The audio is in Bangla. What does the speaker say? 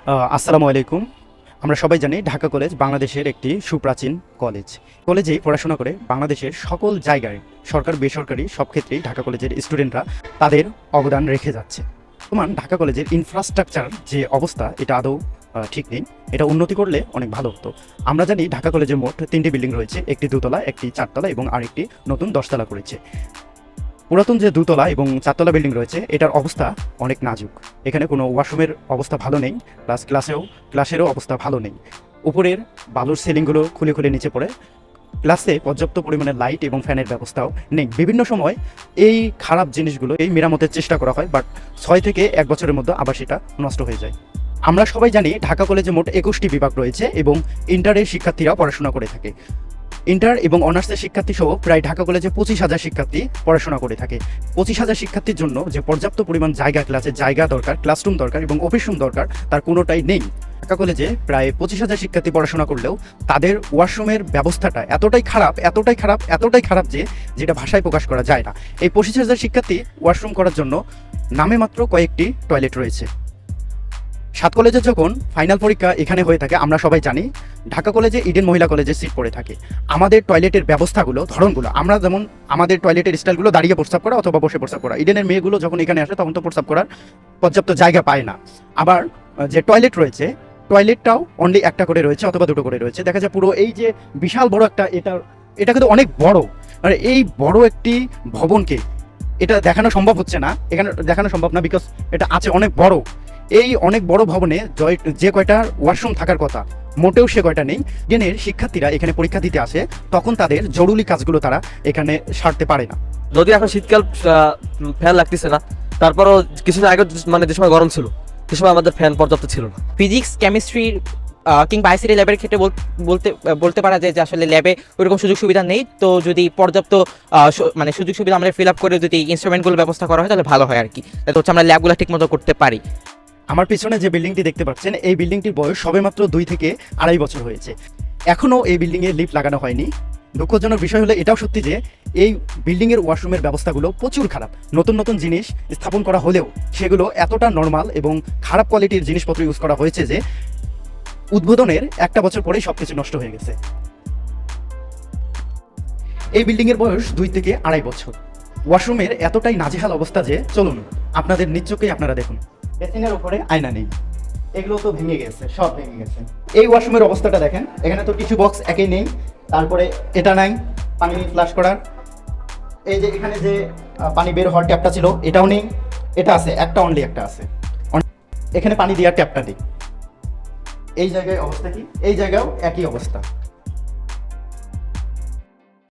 আসসালামু আলাইকুম। আমরা সবাই জানি ঢাকা কলেজ বাংলাদেশের একটি সুপ্রাচীন কলেজ। কলেজে পড়াশোনা করে বাংলাদেশের সকল জায়গায় সরকার বেসরকারি সব ক্ষেত্রেই ঢাকা কলেজের স্টুডেন্টরা তাদের অবদান রেখে যাচ্ছে। বর্তমান ঢাকা কলেজের ইনফ্রাস্ট্রাকচার যে অবস্থা এটা আদৌ ঠিক নেই। এটা উন্নতি করলে অনেক ভালো হতো। আমরা জানি ঢাকা কলেজে মোট 3টি বিল্ডিং রয়েছে, একটি দোতলা, একটি চারতলা এবং আরেকটি নতুন 10তলা করেছে। পুরাতন যে দোতলা এবং চারতলা বিল্ডিং রয়েছে এটার অবস্থা অনেক নাজুক। এখানে কোনো ওয়াশরুমের অবস্থা ভালো নেই, প্লাস ক্লাসেরও অবস্থা ভালো নেই। উপরের বালুর সিলিংগুলো খুলে খুলে নিচে পড়ে। ক্লাসে পর্যাপ্ত পরিমাণে লাইট এবং ফ্যানের ব্যবস্থাও নেই। বিভিন্ন সময় এই খারাপ জিনিসগুলো মেরামতের চেষ্টা করা হয়, বাট 6 থেকে 1 বছরের মধ্যে আবার সেটা নষ্ট হয়ে যায়। আমরা সবাই জানি ঢাকা কলেজে মোট 21টি বিভাগ রয়েছে এবং ইন্টারের শিক্ষার্থীরা পড়াশোনা করে থাকে। ইন্টার এবং অনার্সের শিক্ষার্থী সহ প্রায় ঢাকা কলেজে 25,000 শিক্ষার্থী পড়াশোনা করে থাকে। 25,000 শিক্ষার্থীর জন্য যে পর্যাপ্ত পরিমাণ ক্লাসের জায়গা দরকার, ক্লাসরুম দরকার এবং অফিস রুম দরকার, তার কোনোটাই নেই। ঢাকা কলেজে প্রায় 25,000 শিক্ষার্থী পড়াশোনা করলেও তাদের ওয়াশরুমের ব্যবস্থাটা এতটাই খারাপ যে যেটা ভাষায় প্রকাশ করা যায় না। এই 25,000 শিক্ষার্থী ওয়াশরুম করার জন্য নামে মাত্র কয়েকটি টয়লেট রয়েছে। 7 কলেজে যখন ফাইনাল পরীক্ষা এখানে হয়ে থাকে, আমরা সবাই জানি ঢাকা কলেজে ইডেন মহিলা কলেজে সিট পড়ে থাকে। আমাদের টয়লেটের ব্যবস্থাগুলো, ধরনগুলো, আমরা যেমন আমাদের টয়লেটের স্টাইলগুলো দাঁড়িয়ে প্রস্রাব করা অথবা বসে প্রস্রাব করা, ইডেনের মেয়েগুলো যখন এখানে আসে তখন তো প্রস্রাব করার পর্যাপ্ত জায়গা পায় না। আবার যে টয়লেট রয়েছে, টয়লেটটাও অনলি একটা করে রয়েছে অথবা দুটো করে রয়েছে। দেখা যায় পুরো এই যে বিশাল বড় একটা এটা কিন্তু অনেক বড়, মানে এই বড় একটি ভবনকে এটা দেখানো সম্ভব হচ্ছে না, এখানে দেখানো সম্ভব না, বিকজ এটা আছে অনেক বড়। এই অনেক বড় ভবনে যে কয়টা ওয়াশরুম থাকার কথা মোটেও সে কয়টা নেই। ইডেনের শিক্ষার্থীরা এখানে পরীক্ষা দিতে আসে, তখন তাদের জরুরি কাজগুলো তারা এখানে সারতে পারে না। যদি এখন শীতকাল ফ্যান লাগতেছে না, তারপরও কিছুদিন আগে মানে যে সময় গরম ছিল সে সময় আমাদের ফ্যান পর্যাপ্ত ছিল না। ফিজিক্স, কেমিস্ট্রি কিংবা আইসিটি ল্যাবের ক্ষেত্রে বলতে পারা যায় যে আসলে ল্যাবে ওইরকম সুযোগ সুবিধা নেই। তো যদি পর্যাপ্ত মানে সুযোগ সুবিধা আমরা ফিল আপ করে যদি ইনস্ট্রুমেন্টগুলো ব্যবস্থা করা হয় তাহলে ভালো হয় আর কি। তাহলে হচ্ছে আমরা ল্যাবগুলো ঠিক মতো করতে পারি। আমার পিছনে যে বিল্ডিংটি দেখতে পাচ্ছেন, এই বিল্ডিংটির বয়স সবেমাত্র 2 থেকে 2.5 বছর হয়েছে। এখনও এই বিল্ডিংয়ে লিফট লাগানো হয়নি। দুঃখজনক বিষয় হলো এটাও সত্যি যে এই বিল্ডিংয়ের ওয়াশরুমের ব্যবস্থাগুলো প্রচুর খারাপ। নতুন জিনিস স্থাপন করা হলেও সেগুলো এতটা নর্মাল এবং খারাপ কোয়ালিটির জিনিসপত্র ইউজ করা হয়েছে যে উদ্বোধনের 1 বছর পরেই সবকিছু নষ্ট হয়ে গেছে। এই বিল্ডিংয়ের বয়স 2 থেকে 2.5 বছর। ওয়াশরুমের এতটাই নাজেহাল অবস্থা যে চলুন আপনাদের নিজ চোখেই আপনারা দেখুন। বেসিনের উপরে আয়না নেই, এগুলো তো ভেঙে গেছে, সব ভেঙে গেছে। এই ওয়াশরুমের অবস্থাটা দেখেন, এখানে তো টিস্যু বক্স একই নেই, তারপরে এটা নাই পানি ফ্লাশ করার। এই যে এখানে যে পানি বের হওয়ার ট্যাপটা ছিল এটাও নেই, এটা আছে একটা, অনলি একটা আছে। এখানে পানি দেওয়ার ট্যাপটা নেই। এই জায়গায় অবস্থা কি? এই জায়গাও একই অবস্থা।